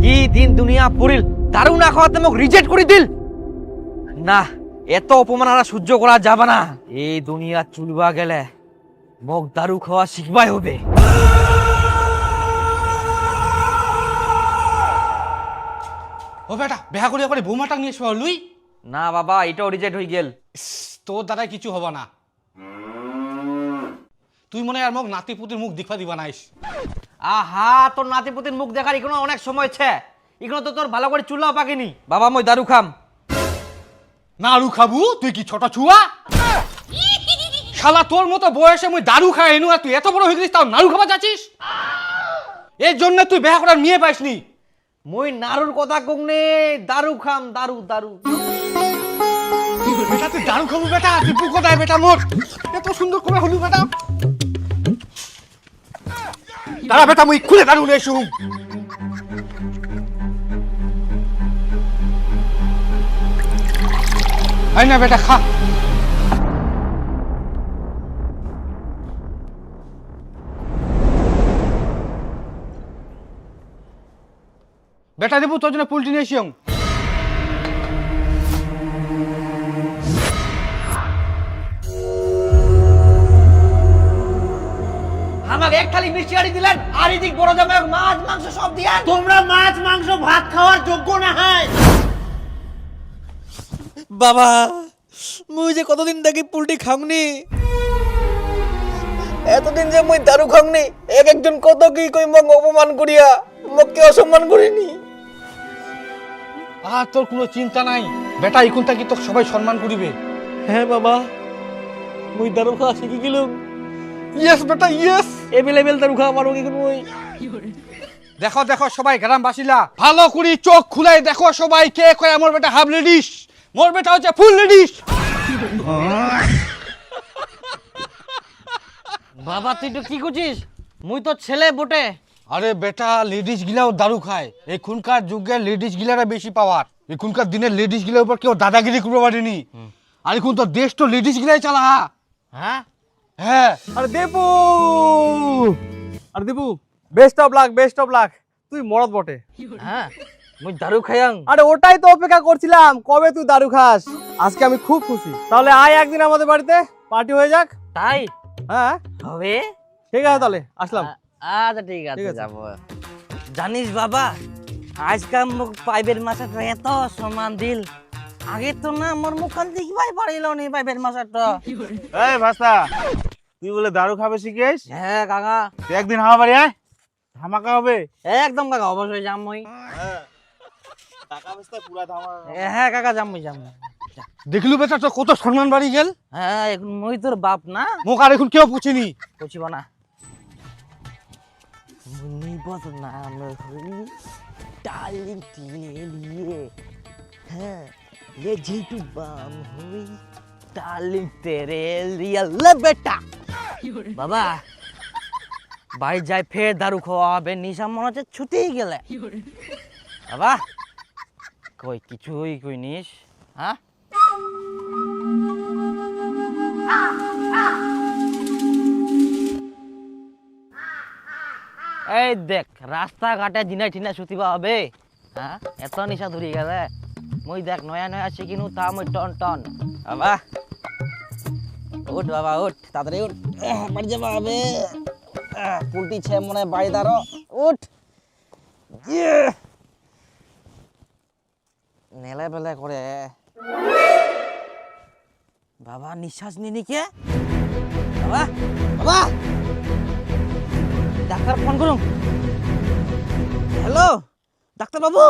কি দিন দুনিয়া পড়িল দারু না খাওয়াতে মোক রিজেক্ট করে দিল না। এত অপমান আর সহ্য করা যাবে না। এই দুনিয়া চুলবা গেলে মোক দারু খাওয়া শিখবাই হবে। ও বেটা বেহা করি করে বৌমাটাক নিয়ে এসবা লুই। না বাবা, এটাও রিজেক্ট হয়ে গেল। তোর দ্বারাই কিছু হব না। তুই মনে আর মোক নাতি পুতির মুখ দেখা দিবা নাইস। আহা, তোর নাতিপুতির মুখ দেখার এখনো অনেক সময় আছে। এখনো তো তোর ভালো করে চুলাও পাকেনি। বাবা মই দারু খাম। নাড়ু খাবু? তুই কি ছোট ছুয়া? শালা তোর মতো বয়সে মুই দারু খাই এনু আর তুই এত বড় হয়ে গেছিস তাও নাড়ু খাবা যাচ্ছিস? এর জন্য তুই বেহা করার মেয়ে পাইসনি। মই নারুর কথা কংনে, দারু খাম, দারু দারু। বেটা তুই দারু খাবু বেটা? দীপু কোথায় বেটা মোর? এত সুন্দর করে হলু বেটা। দাঁড়া বেটা মুই খুলে দারু নিয়ে এসুম। আই না বেটা খা। বেটা দেবু তোর জন্য পুলটি নিয়ে এসিও। আমাকে এক থালি মিষ্টি আড়ি দিলেন আর এদিক বড় জামাই মাছ মাংস সব দিয়েন। তোমরা মাছ মাংস ভাত খাওয়ার যোগ্য না হয়। বাবা মুই যে কতদিন থেকে পুলটি খামনি, এতদিন যে মুই দারু খামনি, একজন কত কি কই মক অপমান করিয়া মককে অসম্মান করিনি। আর তোর কোনো চিন্তা নাই বেটা, এখন থেকে তোকে সবাই সম্মান করিবে। হ্যাঁ বাবা, মুই দারু খাওয়া শিখি গেলাম। ইয়েস বেটা ইয়েস। এভেলেবেল দারু খাওয়া পারো কি মুই। দেখো দেখো সবাই গ্রামবাসীরা ভালো করে চোখ খুলাই দেখো সবাই, কে কয় আমার বেটা হাফ লেডিস, মোর বেটা হচ্ছে ফুল লেডিস। বাবা তুই তো কি করছিস? মুই তো ছেলে বটে। আরে বেটা লেডিস গিলাও দারু খায়। এখনকার যুগে লেডিস গিলারা বেশি পাওয়ার। এখনকার দিনে লেডিস গিলার উপর কেউ দাদাগিরি করতে পারেনি। আর এখন তো দেশ তো লেডিস গিলাই চালা। হ্যাঁ হ্যাঁ আরে দেবু, আরে Debu, best of luck, best of luck. তুই মরদ বটে। হ্যাঁ, মুই দারু খাইয়াং। আরে ওটাই তো অপেক্ষা করছিলাম, কবে তুই দারু খাস। আজকে আমি খুব খুশি। তাহলে আয় একদিন আমাদের বাড়িতে, পার্টি হয়ে যাক। তাই হ্যাঁ হবে। ঠিক আছে, তাহলে আসলাম। আচ্ছা ঠিক আছে যাব। জানিস বাবা, আজকাল মুখ পাইবের মাসে এত সম্মান দিল, আগে তো না মোর মুখান দেখবাই পারিল নি পাইবের মাসাটা। এই ভাস্তা, তুই বলে দারু খাবে শিখেস? হ্যাঁ কাকা, তুই একদিন আমার বাড়ি আয়, ধামাকা হবে। একদম কাকা, অবশ্যই যাম মই। টাকা পয়সা পুরা ধামাকা। হ্যাঁ কাকা যাম মই, যাম। দেখলু বেটা তো কত সম্মান বাড়ি গেল। হ্যাঁ এখন মই তোর বাপ না, মোক আর এখন কেউ পুছিনি। বুঝিব না। মুনি বদনাম হই ডালিং টিনে লিয়ে, হ্যাঁ ले जीटू बाम हुई डार्लिंग तेरे लिए ले बेटा। বাবা ভাই যাই ফের দারু খাওয়া হবে, নিশা মনে হচ্ছে ছুটেই গেলে। বাবা কই কিছুই কই নিস? হ্যাঁ এই দেখ রাস্তাঘাটে জিনাই ঠিনা সুতিবা হবে। হ্যাঁ এত নিশা ধরি গেলে। মই দেখ নয়া নয়া শিখিনু তা মই টন টন। বাবা উঠ বাবা উঠ, তাড়াতাড়ি উঠ, বাড়ি যাবা হবে। পুলটি ছে মনে বাড়ি দাঁড়ো, উঠ। নেলে বেলে করে বাবা, নিঃশ্বাস নিনি কে? বাবা বাবা ডাক্তার ফোন করুন। হ্যালো ডাক্তার বাবু,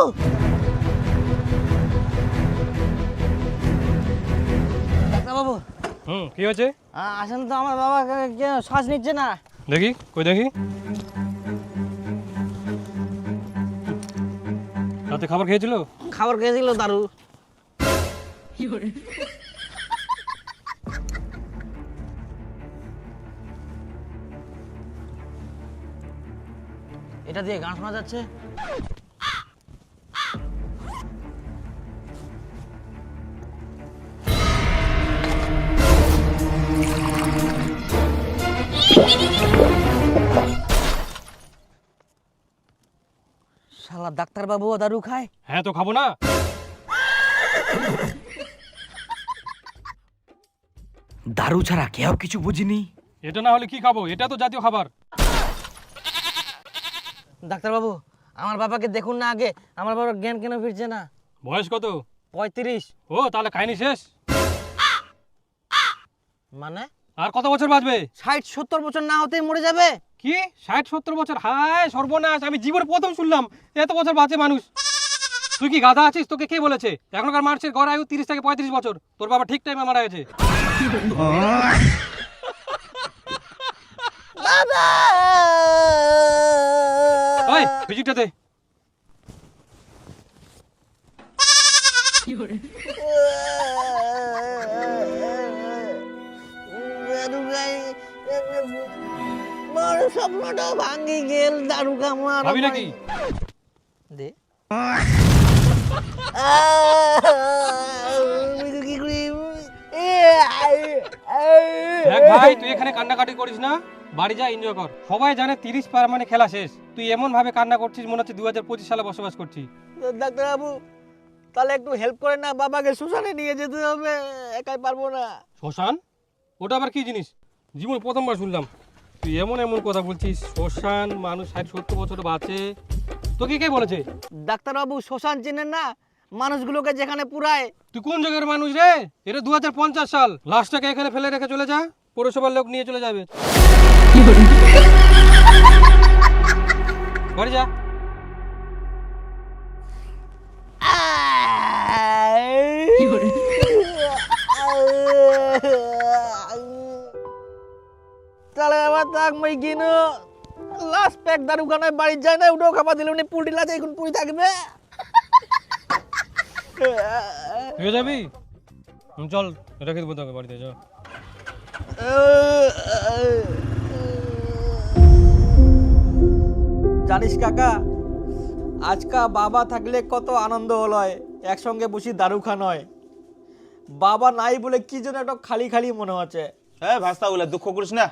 বাবু কি হয়েছে? আসেন তো, আমার বাবা শ্বাস নিচ্ছে না। দেখি কই দেখি। রাতে খাবার খেয়েছিল? খাবার খেয়েছিল দারু। এটা দিয়ে গান শোনা যাচ্ছে। শালা ডাক্তারবাবুও দারু খায়? হ্যাঁ তো খাবো না। দারু ছাড়া কেউ কিছু বুঝিনি। এটা না হলে কি খাবো? এটা তো জাতীয় খাবার। ডাক্তারবাবু, আমার বাবাকে দেখুন না আগে, আমার বাবার জ্ঞান কেন ফিরছে না? বয়স কত? 35। ও তাহলে খাইনি শেষ। মানে আর কত বছর বাঁচবে? 60-70 বছর না হতেই মরে যাবে? কি 60-70 বছর? হায় সর্বনাশ, আমি জীবনে প্রথম শুনলাম এত বছর বাঁচে মানুষ। তুই কি গাধা আছিস? তোকে কে বলেছে? এখনকার মানুষের গড় আয়ু 30 থেকে 35 বছর। তোর বাবা ঠিক টাইমে মারা গেছে। বাবা! ওই ভিজিটটা দে। দারু খাই, বড় স্বপ্নটাও ভাঙি গেল। দারু খামার খাবি নাকি? দে। কি করি? দেখ ভাই, তুই এখানে কান্নাকাটি করিস না, বাড়ি যা, এনজয় কর। সবাই জানে 30 পার মানে খেলা শেষ। তুই এমন ভাবে কান্না করছিস মনে হচ্ছে 2025 সালে বসবাস করছিস। ডাক্তারবাবু, তাহলে একটু হেল্প করে না, বাবাকে শ্মশানে নিয়ে যেতে হবে, একাই পারবো না। শ্মশান? ওটা আবার কি জিনিস? জীবন প্রথমবার শুনলাম। তুই এমন এমন কথা বলছিস, শ্মশান, মানুষ 60-70 বছর বাঁচে। তোকে কে বলেছে? ডাক্তারবাবু, শ্মশান চেনেন না? মানুষগুলোকে যেখানে পুরায়। তুই কোন জায়গার মানুষ রে? এটা 2050 সাল। লাশটাকে এখানে ফেলে রেখে চলে যা, পৌরসভার লোক নিয়ে চলে যাবে। বাড়ি যা। তাহলে আবার তাক মই কিনো লাস্ট প্যাক দারু খানায় বাড়ি যায় না, উঠেও খাবার দিলে উনি পুলটি লাজে এখন পুরি থাকবে। তুই যাবি? চল, রেখে দেবো তোকে বাড়িতে, যা। জানিস কাকা, আজকা বাবা থাকলে কত আনন্দ হলো, একসঙ্গে বসি দারু খান হয়। বাবা নাই বলে কি যেন একটা খালি খালি মনে হচ্ছে। হ্যাঁ ভাস্তা বলে দুঃখ করিস না,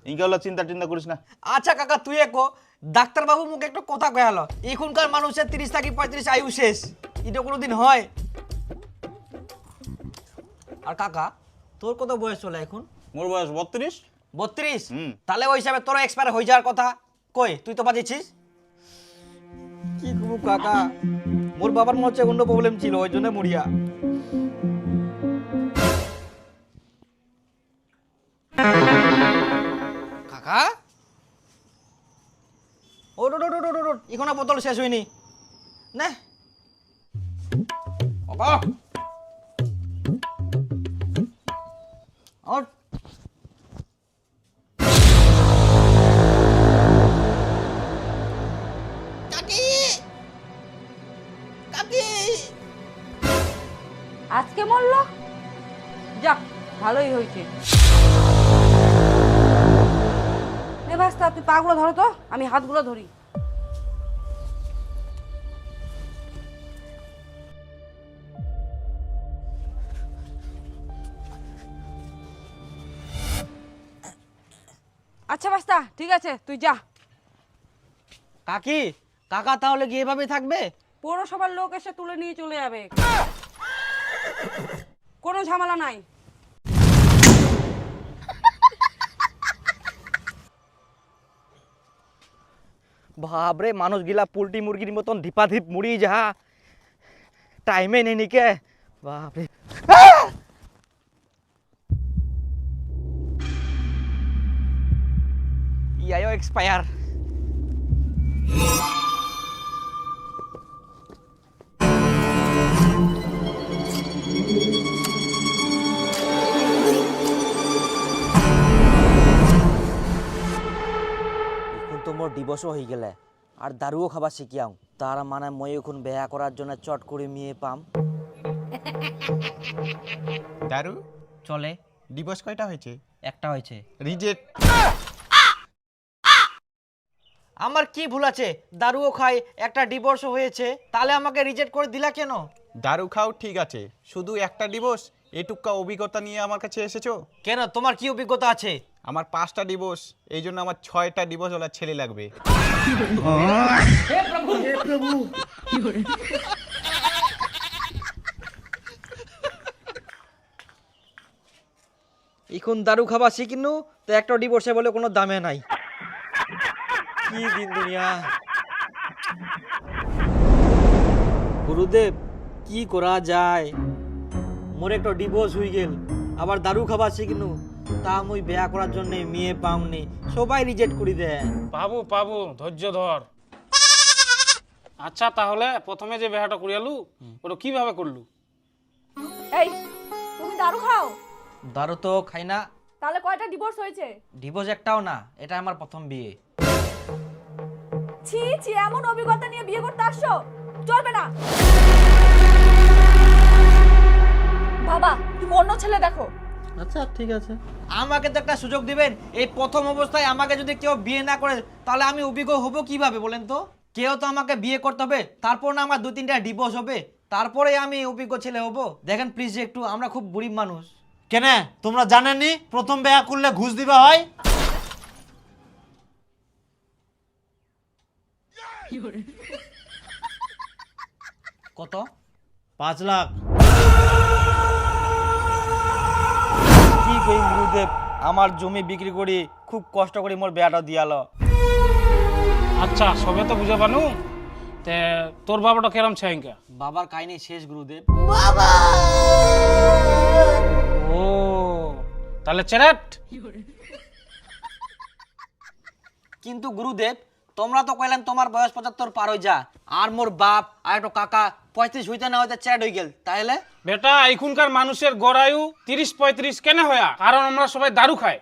ইনকে হলো চিন্তা টিন্তা করিস না। আচ্ছা কাকা, তুই একো ডাক্তারবাবু মুখে একটা কথা কয়ালো, এখনকার মানুষের 30 থেকে 35 আয়ু শেষ, এটা কোনোদিন হয়? আর কাকা, তোর কত বয়স চলে এখন? মোর বয়স 32। 32? হুম। তাহলে ওই হিসাবে তোর এক্সপায়ার হয়ে যাওয়ার কথা। কই তুই তো বাজেছিস। কি করবো কাকা, মোর বাবার মনে হচ্ছে অন্য প্রবলেম ছিল, ওই জন্য মরিয়া। কাকা, ওট ওট ওট ওট ওট, এখনো বোতল শেষ হয়নি না। বাবা ওট। কাকি, কাকি। আজকে মরলো? যাক, ভালোই হয়েছে। এ ভাস্তা, তুই পাগুলো ধরো তো, আমি হাতগুলো ধরি। আচ্ছা ভাস্তা, ঠিক আছে, তুই যা। কাকি, কাকা তাহলে কি এভাবে থাকবে? পৌরসভার লোক এসে তুলে নিয়ে চলে যাবে, কোনো ঝামেলা নাই। বাপরে, মানুষ গিলা পোল্ট্রি মুরগির মতন ধিপাধিপ মুড়ি যাহা, টাইমে নেই নিকে। বাপরে, ইয়াও এক্সপায়ার। এখন তো মোর দিবসও হয়ে গেলে, আর দারুও খাবার শিখিয়াও, তার মানে মই এখন বেয়া করার জন্য চট করে মেয়ে পাম। দারু চলে, ডিভোর্স কয়টা হয়েছে? একটা হয়েছে। রিজেক্ট। আমার কি ভুল আছে? দারুও খাই, একটা ডিভোর্সও হয়েছে, তাহলে আমাকে রিজেক্ট করে দিলা কেন? দারু খাও ঠিক আছে, শুধু একটা ডিভোর্স এটুকা অভিজ্ঞতা নিয়ে আমার কাছে এসেছো? কেন, তোমার কি অভিজ্ঞতা আছে? আমার 5টা ডিভোর্স, এই জন্য আমার 6টা ডিভোর্স ওলা ছেলে লাগবে। এখন দারু খাবা শিখিনু তো একটা ডিভোর্সে বলে কোনো দামে নাই। কি দিন দুনিয়া। গুরুদেব কি করা যায়? মোর একটা ডিভোর্স হয়ে গেল, আবার দারু খাবা শিখিনু, তা মুই বিয়া করার জন্য মেয়ে পাওনি, সবাই রিজেক্ট করে দেয়। পাবো পাবো, ধৈর্য ধর। আচ্ছা তাহলে প্রথমে যে বিয়াটা করিয়ালু ওটা কিভাবে করলু? এই তুমি দারু খাও? দারু তো খাই না। তাহলে কয়টা ডিভোর্স হয়েছে? ডিভোর্স একটাও না, এটা আমার প্রথম বিয়ে। ছি ছি, এমন অভিজ্ঞতা নিয়ে বিয়ে করতে আসছো? চলবে না বাবা, তুমি অন্য ছেলে দেখো। আচ্ছা ঠিক আছে, আমাকে তো একটা সুযোগ দিবেন। এই প্রথম অবস্থায় আমাকে যদি কেউ বিয়ে না করে তাহলে আমি অভিজ্ঞ হব কিভাবে বলেন তো? কেউ তো আমাকে বিয়ে করতে হবে, তারপর না আমার 2-3টা ডিভোর্স হবে, তারপরে আমি অভিজ্ঞ ছেলে হব। দেখেন প্লিজ একটু, আমরা খুব গরিব মানুষ। কেন তোমরা জানেননি প্রথম বিয়া করলে ঘুষ দিবা হয়? কত? 5 লাখ। কি কই গুরুদেব, আমার জমি বিক্রি করি খুব কষ্ট করে মোর বিয়াটা দিয়ালো। আচ্ছা সবে তো বুঝে পানু, তে তোর বাবাটা কেরম ছাইঙ্কা? বাবার কাহিনী শেষ গুরুদেব। ও তাহলে চেরাট। কিন্তু গুরুদেব তোমরা তো কইলেন তোমার বয়স 75 পার হই যা, আর মোর বাপ আর একটা কাকা 35 হইতে না হইতে চ্যাট হই গেল, তাইলে? বেটা এখনকার মানুষের গড়ায়ু 30-35 কেন হয়া? কারণ আমরা সবাই দারু খাই।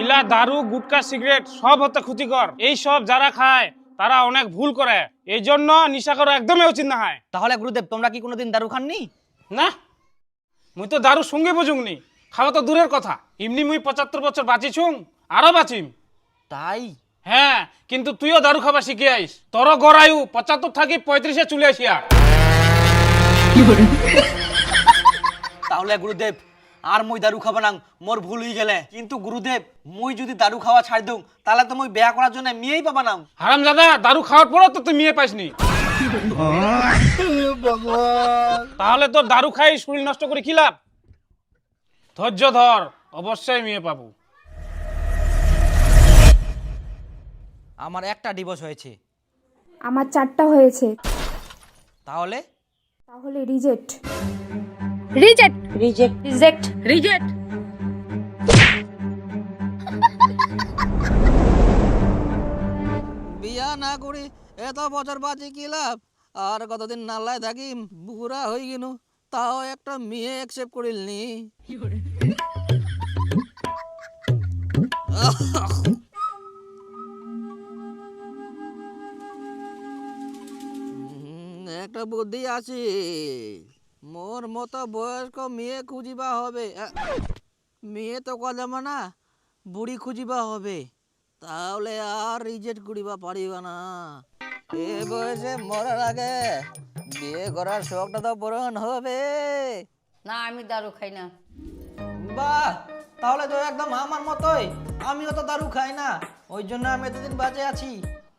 ইলা দারু, গুটকা, সিগারেট সব হতে ক্ষতিকর। এই সব যারা খায় তারা অনেক ভুল করে, এই জন্য নিশা করা একদমই উচিত না হয়। তাহলে গুরুদেব তোমরা কি কোনোদিন দারু খাননি? না, মুই তো দারু সঙ্গে বুঝুংনি, খাওয়া তো দূরের কথা। এমনি মুই 75 বছর বাঁচিছুং, আরো বাঁচিম। তাই? হ্যাঁ, কিন্তু তুইও দারু খাবা শিখে আইস। তোর গড়ায়ু 75 থাকি 35-এ চলে আসিয়া। তাহলে গুরুদেব আর মুই দারু খাবা না, মোর ভুল হয়ে গেলে। কিন্তু গুরুদেব মুই যদি দারু খাওয়া ছাড় দিং তাহলে তো মুই বিয়া করার জন্য মেয়েই পাবা না। হারামজাদা, দারু খাওয়ার পরও তো তুই মেয়ে পাইসনি। তাহলে তোর দারু খাই শরীর নষ্ট করে কি লাভ? ধৈর্য ধর, অবশ্যই মেয়ে পাবো। আমার একটা ডিভোর্স হয়েছে। আমার 4টা হয়েছে। তাহলে? তাহলে reject. Reject reject reject reject. বিয়া না করে এত বছর বাঁচি কি লাভ? আর কতদিন নালায় থাকি, বুড়া হয়ে গেল, তাও একটা মেয়ে অ্যাকসেপ্ট করিলনি। একটা বুদ্ধি আছে, মোর মতো বয়স্ক মেয়ে খুঁজিবা হবে। মেয়ে তো কলমা না, বুড়ি খুঁজিবা হবে, তাহলে আর রিজেক্ট করিবা পারিবা না। এ বয়সে মরার আগে বিয়ে করার শখটা তো পূরণ হবে। না, আমি দারু খাই না। বাহ, তাহলে তো একদম আমার মতোই। আমিও তো দারু খাই না, ওই জন্য আমি এতদিন বাঁচে আছি।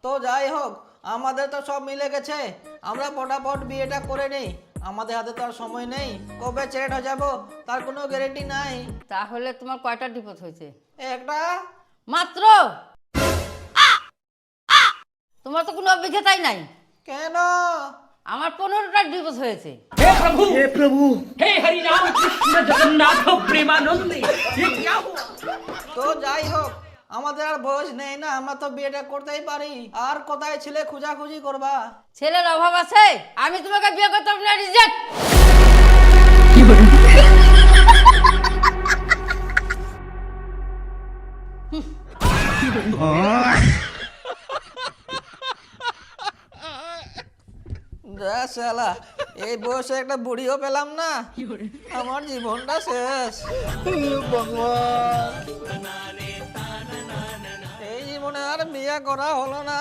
তো যাই হোক, আমাদের তো সব মিলে গেছে, আমরা ফটাফট বিয়েটা করে নেই। আমাদের হাতে তো আর সময় নেই, কবে ছেড়ে হয়ে যাবো তার কোনো গ্যারেন্টি নাই। তাহলে তোমার কয়টা ডিভোর্স হয়েছে? একটা মাত্র? তোমার তো কোনো অভিজ্ঞতাই নাই। কেন? আমার 15টা ডিভোর্স হয়েছে। তো যাই হোক, আমাদের আর বয়স নেই না, আমরা তো বিয়েটা করতেই পারি। আর কোথায় ছেলে খোঁজাখুঁজি করবা? ছেলের অভাব আছে, আমি তোমাকে বিয়ে করতে পারবো না। রিজেক্ট। শালা, এই বয়সে একটা বুড়িও পেলাম না, আমার জীবনটা শেষ। এই জীবনে আর বিয়ে করা হলো না।